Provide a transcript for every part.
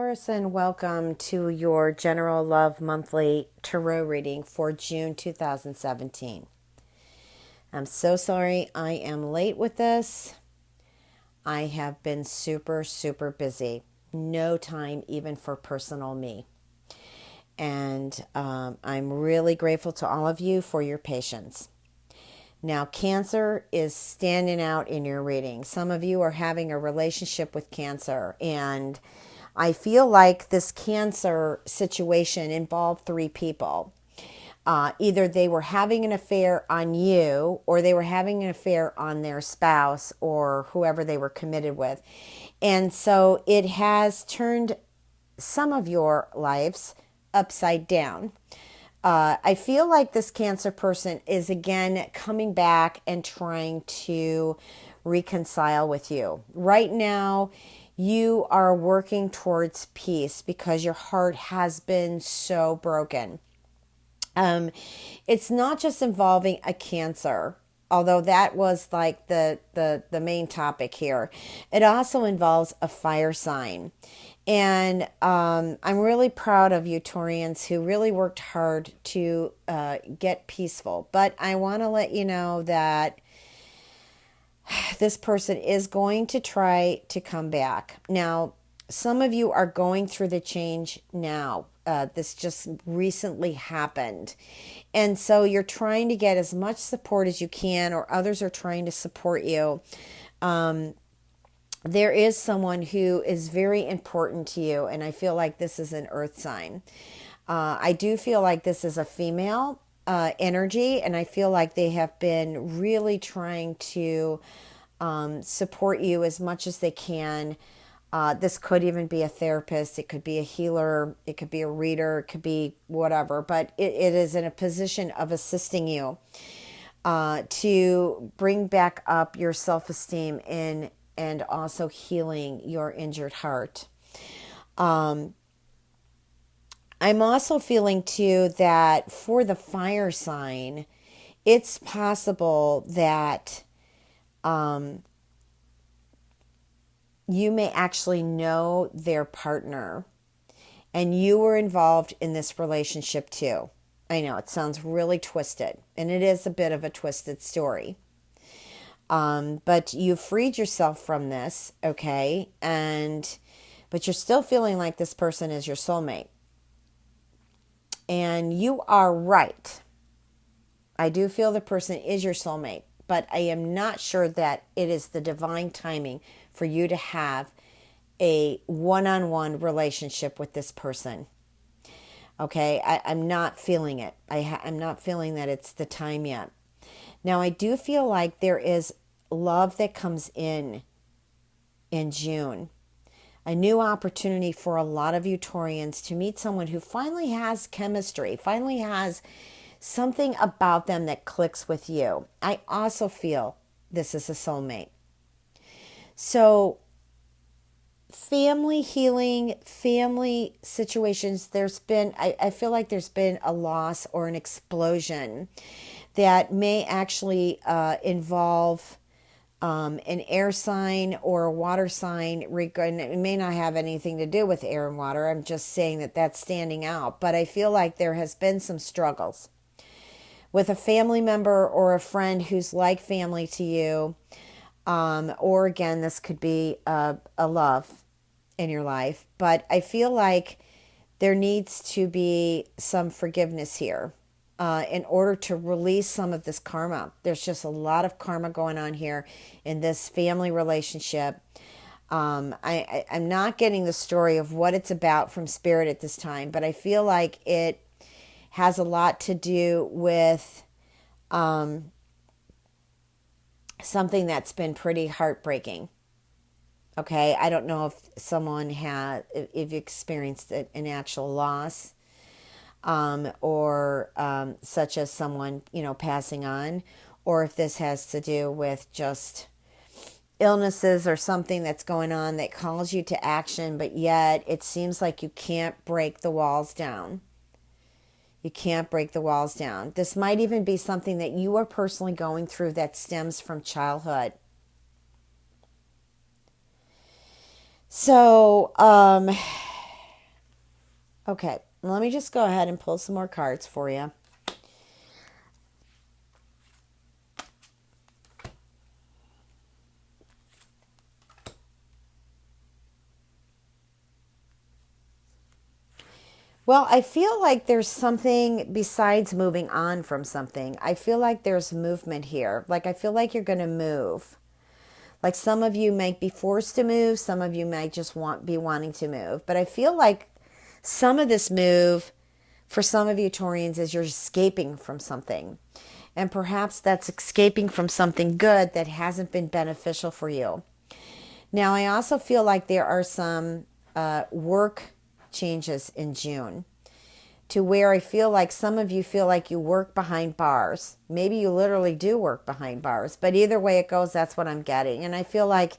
Taurus, and welcome to your General Love Monthly Tarot reading for June 2017. I'm so sorry I am late with this. I have been super busy. No time even for personal me. And I'm really grateful to all of you for your patience. Now, Cancer is standing out in your reading. Some of you are having a relationship with Cancer, and I feel like this Cancer situation involved three people. Either they were having an affair on you, or they were having an affair on their spouse or whoever they were committed with. And so it has turned some of your lives upside down. I feel like this Cancer person is again coming back and trying to reconcile with you. Right now, you are working towards peace because your heart has been so broken. It's not just involving a Cancer, although that was like the main topic here. It also involves a fire sign. And I'm really proud of you, Taurians, who really worked hard to get peaceful. But I want to let you know that this person is going to try to come back. Now, some of you are going through the change now. This just recently happened. And so you're trying to get as much support as you can, or others are trying to support you. There is someone who is very important to you, and I feel like this is an earth sign. I do feel like this is a female energy, and I feel like they have been really trying to support you as much as they can. This could even be a therapist, it could be a healer, it could be a reader, it could be whatever, but it is in a position of assisting you to bring back up your self-esteem and also healing your injured heart. I'm also feeling too that for the fire sign, it's possible that you may actually know their partner and you were involved in this relationship too. I know it sounds really twisted, and it is a bit of a twisted story. But you freed yourself from this, okay? But you're still feeling like this person is your soulmate. And you are right. I do feel the person is your soulmate, but I am not sure that it is the divine timing for you to have a one-on-one relationship with this person. Okay, I'm not feeling it. I'm not feeling that it's the time yet. Now, I do feel like there is love that comes in June. A new opportunity for a lot of you Taurians to meet someone who finally has chemistry, finally has something about them that clicks with you. I also feel this is a soulmate. So, family healing, family situations, I feel like there's been a loss or an explosion that may actually involve an air sign or a water sign. It may not have anything to do with air and water. I'm just saying that that's standing out. But I feel like there has been some struggles with a family member or a friend who's like family to you. Or again, this could be a love in your life. But I feel like there needs to be some forgiveness here in order to release some of this karma. There's just a lot of karma going on here in this family relationship. I'm not getting the story of what it's about from Spirit at this time, but I feel like it has a lot to do with something that's been pretty heartbreaking. Okay, I don't know if if you experienced an actual loss, or such as someone, passing on, or if this has to do with just illnesses or something that's going on that calls you to action, but yet it seems like you can't break the walls down. You can't break the walls down. This might even be something that you are personally going through that stems from childhood. So, Okay, let me just go ahead and pull some more cards for you. Well, I feel like there's something besides moving on from something. I feel like there's movement here. Like, I feel like you're going to move. Like, some of you might be forced to move, some of you might just be wanting to move. But I feel like some of this move for some of you Taurians is you're escaping from something. And perhaps that's escaping from something good that hasn't been beneficial for you. Now, I also feel like there are some work changes in June to where I feel like some of you feel like you work behind bars. Maybe you literally do work behind bars, but either way it goes, that's what I'm getting. And I feel like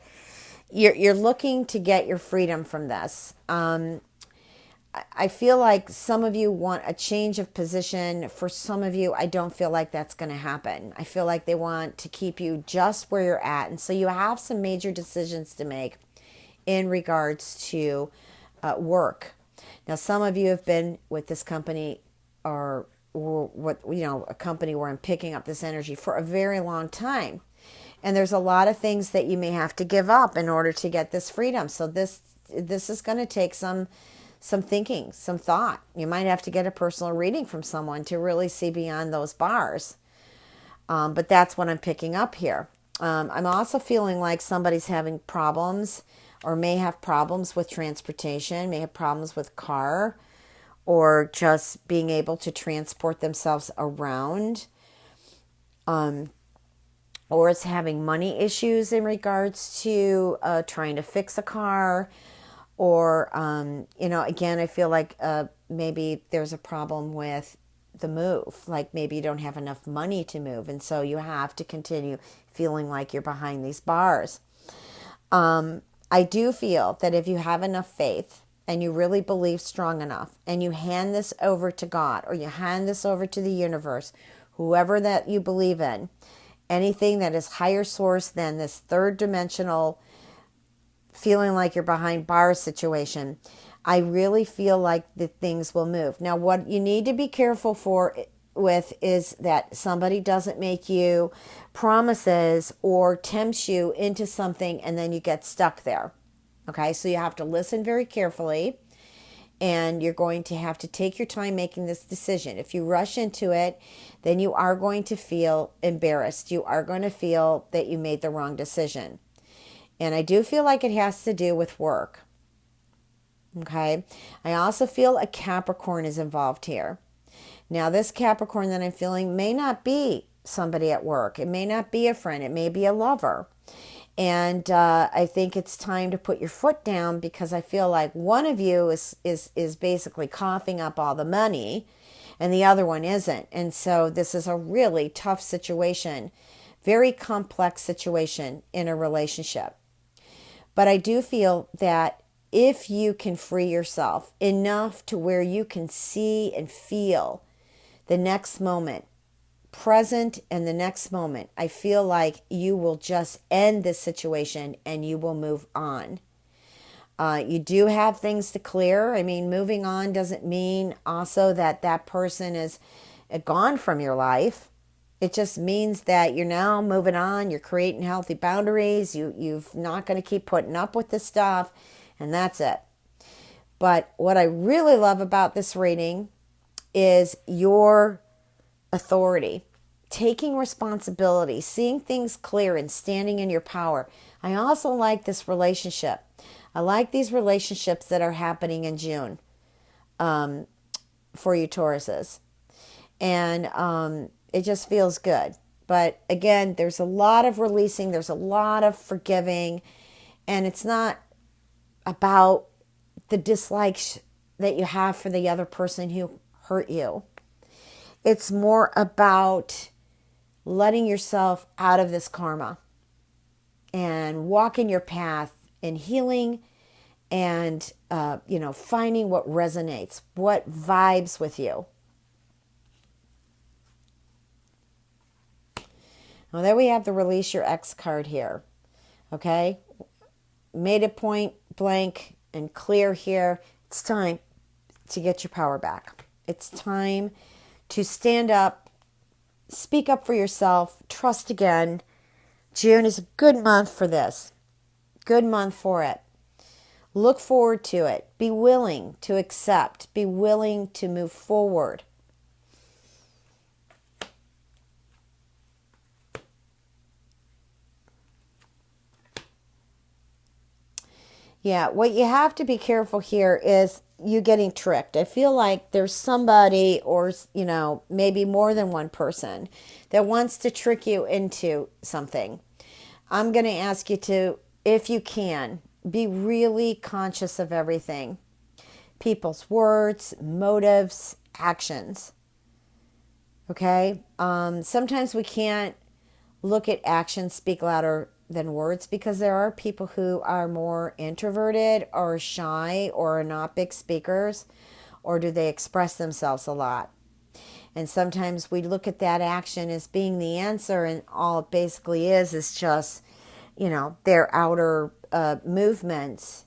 you're looking to get your freedom from this. I feel like some of you want a change of position. For some of you, I don't feel like that's going to happen. I feel like they want to keep you just where you're at. And so you have some major decisions to make in regards to work. Now, some of you have been with this company or what, a company where I'm picking up this energy for a very long time. And there's a lot of things that you may have to give up in order to get this freedom. So this is going to take some thinking, some thought. You might have to get a personal reading from someone to really see beyond those bars. But that's what I'm picking up here. I'm also feeling like somebody's having problems or may have problems with transportation, may have problems with car or just being able to transport themselves around. Or it's having money issues in regards to trying to fix a car. Or, again, I feel like maybe there's a problem with the move. Like maybe you don't have enough money to move. And so you have to continue feeling like you're behind these bars. I do feel that if you have enough faith and you really believe strong enough and you hand this over to God or you hand this over to the universe, whoever that you believe in, anything that is higher source than this third dimensional feeling like you're behind bars situation, I really feel like the things will move. Now, what you need to be careful with is that somebody doesn't make you promises or tempts you into something and then you get stuck there. Okay, so you have to listen very carefully and you're going to have to take your time making this decision. If you rush into it, then you are going to feel embarrassed. You are going to feel that you made the wrong decision. And I do feel like it has to do with work. Okay. I also feel a Capricorn is involved here. Now, this Capricorn that I'm feeling may not be somebody at work. It may not be a friend. It may be a lover. And I think it's time to put your foot down because I feel like one of you is basically coughing up all the money and the other one isn't. And so this is a really tough situation, very complex situation in a relationship. But I do feel that if you can free yourself enough to where you can see and feel the next moment, present and the next moment, I feel like you will just end this situation and you will move on. You do have things to clear. I mean, moving on doesn't mean also that that person is gone from your life. It just means that you're now moving on. You're creating healthy boundaries. You're not going to keep putting up with this stuff. And that's it. But what I really love about this reading is your authority, taking responsibility, seeing things clear and standing in your power. I also like this relationship. I like these relationships that are happening in June for you Tauruses. And it just feels good. But again, there's a lot of releasing. There's a lot of forgiving. And it's not about the dislikes that you have for the other person who hurt you. It's more about letting yourself out of this karma and walking your path in healing and, finding what resonates, what vibes with you. Well, there we have the release your ex card here. Okay? Made it point blank and clear here. It's time to get your power back. It's time to stand up, speak up for yourself, trust again. June is a good month for this. Good month for it. Look forward to it. Be willing to accept. Be willing to move forward. Yeah, what you have to be careful here is you getting tricked. I feel like there's somebody or, maybe more than one person that wants to trick you into something. I'm going to ask you to, if you can, be really conscious of everything. People's words, motives, actions. Okay? Sometimes we can't look at actions speak louder than words because there are people who are more introverted or shy or are not big speakers, or do they express themselves a lot? And sometimes we look at that action as being the answer, and all it basically is just, their outer movements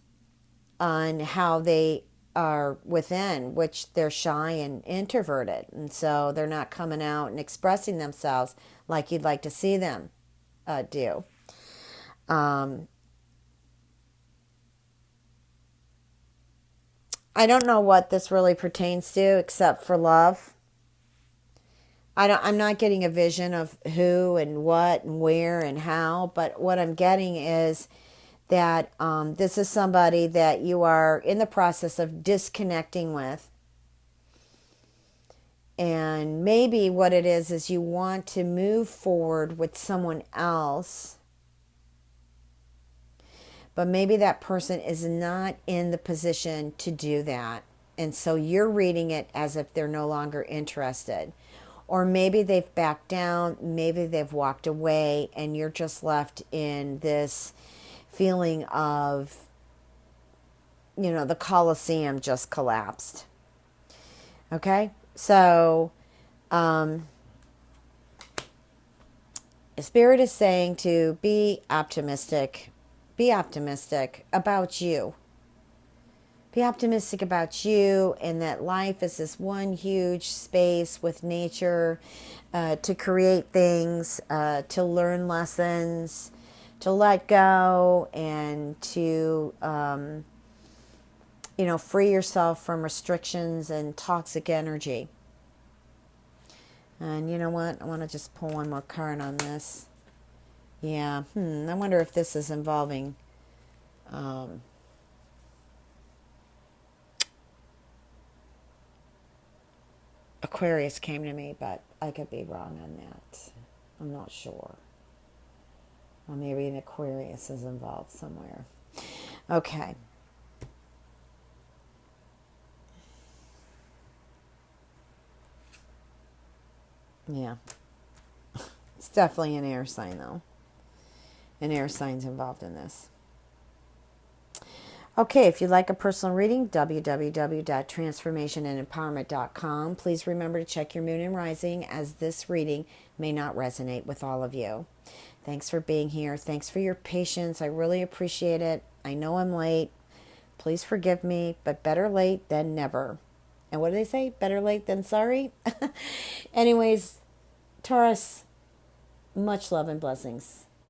on how they are within, which they're shy and introverted. And so they're not coming out and expressing themselves like you'd like to see them do. I don't know what this really pertains to except for love. I'm not getting a vision of who and what and where and how, but what I'm getting is that this is somebody that you are in the process of disconnecting with. And maybe what it is you want to move forward with someone else, but maybe that person is not in the position to do that. And so you're reading it as if they're no longer interested. Or maybe they've backed down, maybe they've walked away, and you're just left in this feeling of, the Colosseum just collapsed. Okay? So, Spirit is saying to be optimistic. Be optimistic about you. Be optimistic about you, and that life is this one huge space with nature to create things, to learn lessons, to let go, and to, free yourself from restrictions and toxic energy. And you know what? I want to just pull one more card on this. Yeah, I wonder if this is involving Aquarius came to me, but I could be wrong on that. I'm not sure. Or maybe an Aquarius is involved somewhere. Okay. Yeah. It's definitely an air sign, though. An air sign's involved in this. Okay, if you'd like a personal reading, www.transformationandempowerment.com. Please remember to check your moon and rising, as this reading may not resonate with all of you. Thanks for being here. Thanks for your patience. I really appreciate it. I know I'm late. Please forgive me, but better late than never. And what do they say? Better late than sorry? Anyways, Taurus, much love and blessings.